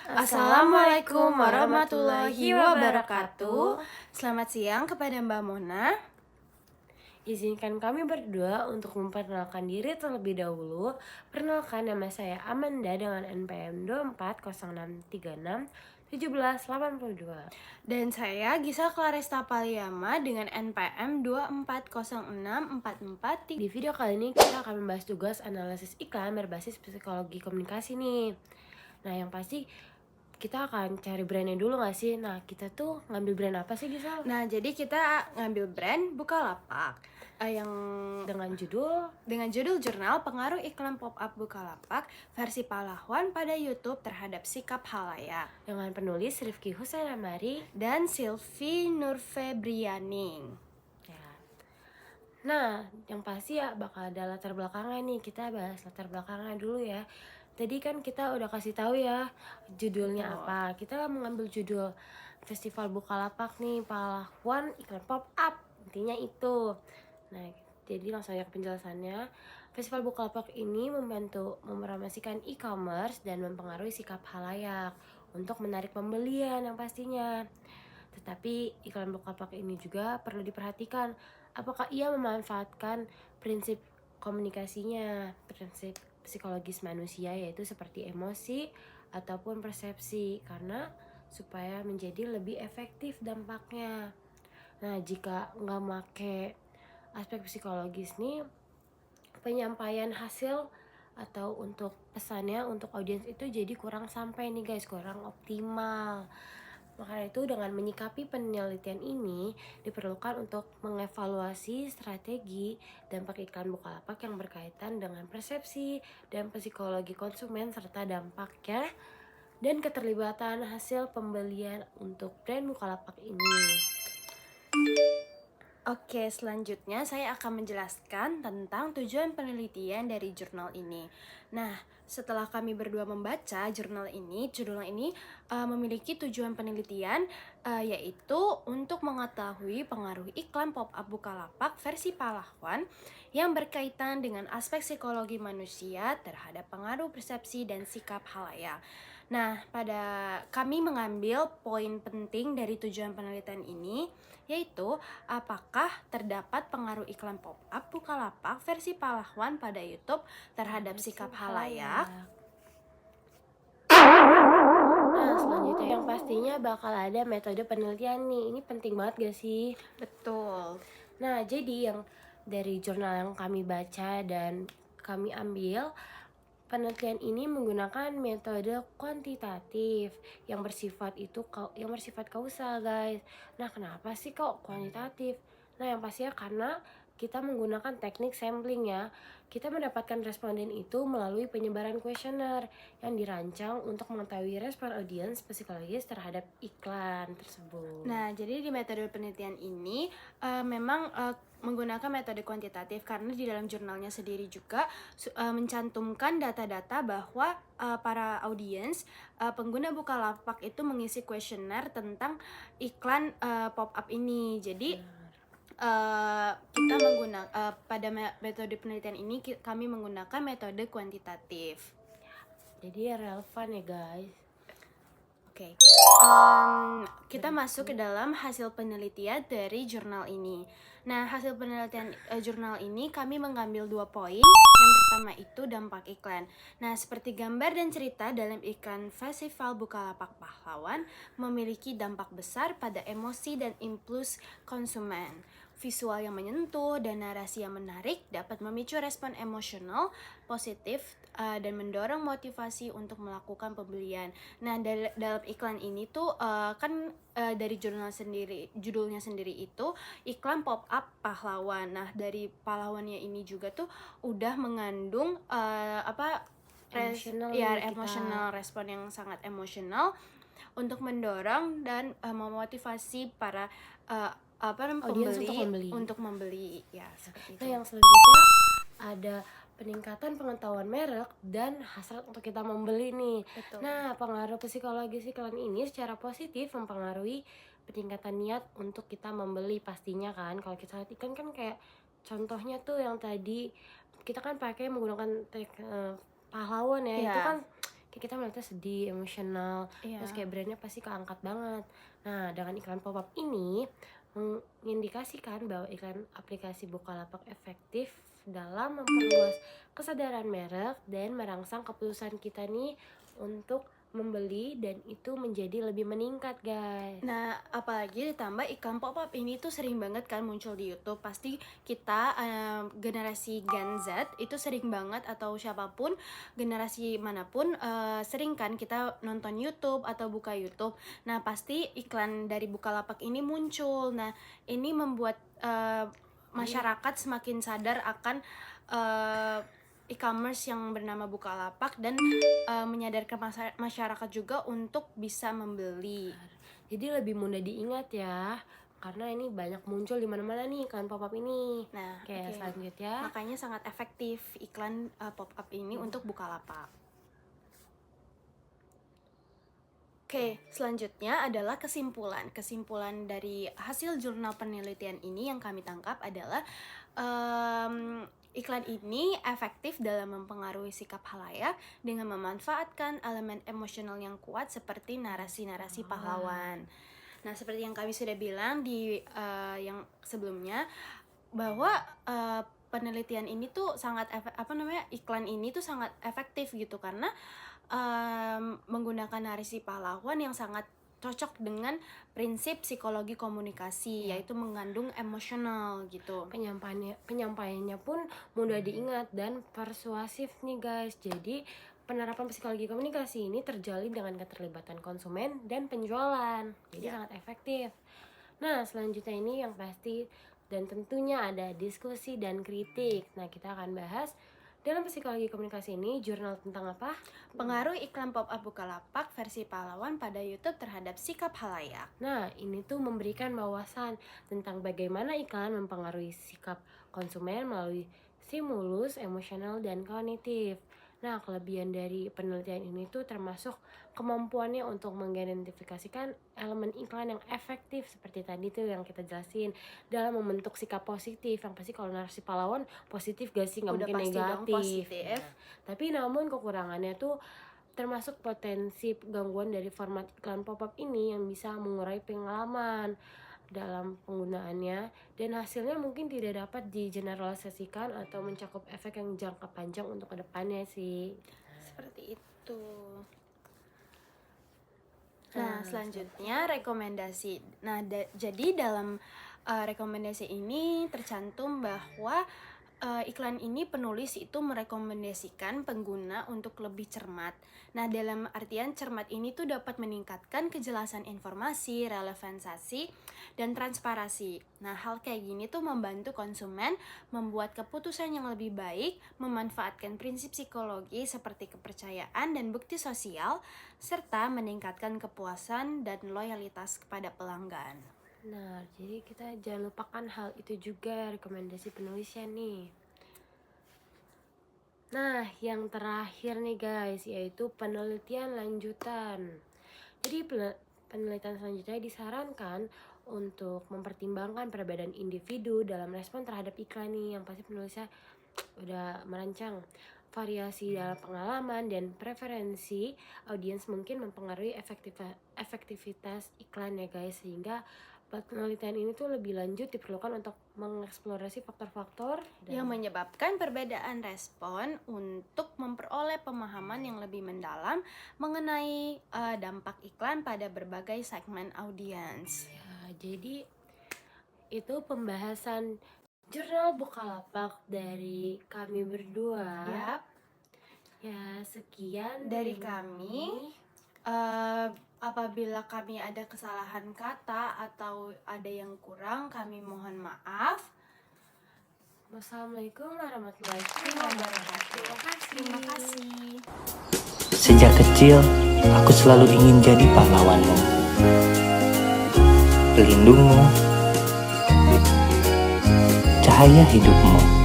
Assalamualaikum warahmatullahi wabarakatuh. Selamat siang kepada Mbak Mona. Izinkan kami berdua untuk memperkenalkan diri terlebih dahulu. Perkenalkan, nama saya Amanda dengan NPM 2406361782. Dan saya Gisel Claresta Paliama dengan NPM 240644. Di video kali ini kita akan membahas tugas analisis iklan berbasis psikologi komunikasi nih. Nah, yang pasti kita akan cari brandnya dulu gak sih? Nah, kita tuh ngambil brand apa sih, Gisel? Nah, jadi kita ngambil brand Bukalapak yang dengan judul jurnal pengaruh iklan pop-up Bukalapak versi pahlawan pada YouTube terhadap sikap halayak, dengan penulis Rifki Husain Amari dan Sylvie Nurfebrianing. Nah, yang pasti ya bakal ada latar belakangnya nih. Kita bahas latar belakangnya dulu ya. Tadi kan kita udah kasih tahu ya judulnya apa. Kita mengambil judul Festival Bukalapak nih, pahlawan iklan pop up. Intinya itu. Nah, jadi langsung aja ke penjelasannya. Festival Bukalapak ini membantu mempromosikan e-commerce dan mempengaruhi sikap halayak untuk menarik pembelian yang pastinya. Tetapi iklan Bukalapak ini juga perlu diperhatikan, apakah ia memanfaatkan prinsip komunikasinya, prinsip psikologis manusia, yaitu seperti emosi ataupun persepsi, karena supaya menjadi lebih efektif dampaknya. Nah, jika nggak make aspek psikologis nih, penyampaian hasil atau untuk pesannya untuk audiens itu jadi kurang sampai nih guys, kurang optimal. Maka itu dengan menyikapi penelitian ini diperlukan untuk mengevaluasi strategi dampak iklan Bukalapak yang berkaitan dengan persepsi dan psikologi konsumen serta dampaknya dan keterlibatan hasil pembelian untuk brand Bukalapak ini. Oke, selanjutnya saya akan menjelaskan tentang tujuan penelitian dari jurnal ini. Nah, setelah kami berdua membaca jurnal ini memiliki tujuan penelitian yaitu untuk mengetahui pengaruh iklan pop-up Bukalapak versi pahlawan yang berkaitan dengan aspek psikologi manusia terhadap pengaruh persepsi dan sikap halayak. Nah, kami mengambil poin penting dari tujuan penelitian ini, yaitu apakah terdapat pengaruh iklan pop-up Bukalapak versi pahlawan pada YouTube terhadap sikap halayak. Nah, selanjutnya yang pastinya bakal ada metode penelitian nih. Ini penting banget gak sih? Betul. Nah, jadi yang dari jurnal yang kami baca dan kami ambil, penelitian ini menggunakan metode kuantitatif yang bersifat kausal, guys. Nah, kenapa sih kok kuantitatif? Nah, yang pastinya karena kita menggunakan teknik sampling ya. Kita mendapatkan responden itu melalui penyebaran kuesioner yang dirancang untuk mengetahui respon audiens psikologis terhadap iklan tersebut. Nah, jadi di metode penelitian ini memang menggunakan metode kuantitatif karena di dalam jurnalnya sendiri juga mencantumkan data-data bahwa para audiens pengguna Bukalapak itu mengisi kuesioner tentang iklan pop-up ini. Jadi kita menggunakan pada metode penelitian ini kami menggunakan metode kuantitatif. Jadi relevan ya guys. Oke. Kita masuk ke dalam hasil penelitian dari jurnal ini. Nah, hasil penelitian jurnal ini kami mengambil 2 poin. Yang pertama itu dampak iklan. Nah, seperti gambar dan cerita dalam iklan Festival Bukalapak Pahlawan memiliki dampak besar pada emosi dan impuls konsumen. Visual yang menyentuh dan narasi yang menarik dapat memicu respon emosional positif dan mendorong motivasi untuk melakukan pembelian. Nah, dalam iklan ini tuh dari judulnya sendiri itu iklan pop-up pahlawan. Nah, dari pahlawannya ini juga tuh udah mengandung emosional respon yang sangat emosional untuk mendorong dan memotivasi para pembeli untuk membeli ya, seperti itu. Nah, yang selanjutnya ada peningkatan pengetahuan merek dan hasrat untuk kita membeli nih. Betul. Nah, pengaruh psikologis iklan ini secara positif mempengaruhi peningkatan niat untuk kita membeli pastinya kan. Kalau kita lihat iklan kan kayak contohnya tuh yang tadi kita kan pakai menggunakan pahlawan ya. Itu kan kayak kita melihatnya sedih, emosional, Iya. terus kayak brandnya pasti keangkat banget. Nah, dengan iklan pop-up ini mengindikasikan bahwa iklan aplikasi Bukalapak efektif dalam memperluas kesadaran merek dan merangsang keputusan kita nih untuk membeli, dan itu menjadi lebih meningkat, guys. Nah, apalagi ditambah iklan pop-up ini tuh sering banget kan muncul di YouTube. Pasti kita generasi Gen Z itu sering banget, atau siapapun generasi manapun sering kan kita nonton YouTube atau buka YouTube. Nah, pasti iklan dari Bukalapak ini muncul. Nah, ini membuat masyarakat semakin sadar akan e-commerce yang bernama Bukalapak, dan menyadarkan masyarakat juga untuk bisa membeli. Jadi lebih mudah diingat ya, karena ini banyak muncul di mana-mana nih iklan pop-up ini. Nah, Oke, oke. selanjutnya. Makanya sangat efektif iklan pop-up ini untuk Bukalapak. Oke, selanjutnya adalah kesimpulan. Kesimpulan dari hasil jurnal penelitian ini yang kami tangkap adalah iklan ini efektif dalam mempengaruhi sikap halayak dengan memanfaatkan elemen emosional yang kuat seperti narasi-narasi pahlawan. Nah, seperti yang kami sudah bilang di yang sebelumnya, bahwa penelitian ini tuh sangat iklan ini tuh sangat efektif gitu, karena menggunakan narasi pahlawan yang sangat cocok dengan prinsip psikologi komunikasi, yaitu mengandung emosional gitu. Penyampaiannya pun mudah diingat dan persuasif nih guys. Jadi penerapan psikologi komunikasi ini terjalin dengan keterlibatan konsumen dan penjualan. Jadi sangat efektif. Nah, selanjutnya ini yang pasti dan tentunya ada diskusi dan kritik. Nah, kita akan bahas dalam psikologi komunikasi ini jurnal tentang apa? Pengaruh iklan pop-up Bukalapak versi pahlawan pada YouTube terhadap sikap halayak. Nah, ini tuh memberikan wawasan tentang bagaimana iklan mempengaruhi sikap konsumen melalui stimulus emosional dan kognitif. Nah, kelebihan dari penelitian ini tuh termasuk kemampuannya untuk mengidentifikasikan elemen iklan yang efektif seperti tadi tuh yang kita jelasin dalam membentuk sikap positif. Yang pasti kalau narasi pahlawan positif gak sih, nggak mungkin negatif. Nah, tapi namun kekurangannya tuh termasuk potensi gangguan dari format iklan pop-up ini yang bisa mengurai pengalaman dalam penggunaannya, dan hasilnya mungkin tidak dapat digeneralisasikan atau mencakup efek yang jangka panjang untuk kedepannya sih. Seperti itu. Nah, selanjutnya rekomendasi. Nah, jadi dalam rekomendasi ini tercantum bahwa iklan ini penulis itu merekomendasikan pengguna untuk lebih cermat. Nah, dalam artian cermat ini tuh dapat meningkatkan kejelasan informasi, relevansi, dan transparansi. Nah, hal kayak gini tuh membantu konsumen membuat keputusan yang lebih baik, memanfaatkan prinsip psikologi seperti kepercayaan dan bukti sosial, serta meningkatkan kepuasan dan loyalitas kepada pelanggan. Nah, jadi kita jangan lupakan hal itu juga rekomendasi penulisnya nih. Nah, yang terakhir nih guys, yaitu penelitian lanjutan. Jadi penelitian selanjutnya disarankan untuk mempertimbangkan perbedaan individu dalam respon terhadap iklan nih, yang pasti penulisnya udah merancang. Variasi dalam pengalaman dan preferensi audiens mungkin mempengaruhi efektivitas iklan ya guys, sehingga penelitian ini tuh lebih lanjut diperlukan untuk mengeksplorasi faktor-faktor yang menyebabkan perbedaan respon untuk memperoleh pemahaman yang lebih mendalam mengenai dampak iklan pada berbagai segmen audiens. Ya, jadi itu pembahasan jurnal Bukalapak dari kami berdua. Yap. Ya, sekian dari kami. Apabila kami ada kesalahan kata atau ada yang kurang, kami mohon maaf. Wassalamualaikum warahmatullahi wabarakatuh. Terima kasih. Sejak kecil, aku selalu ingin jadi pahlawanmu, pelindungmu, cahaya hidupmu.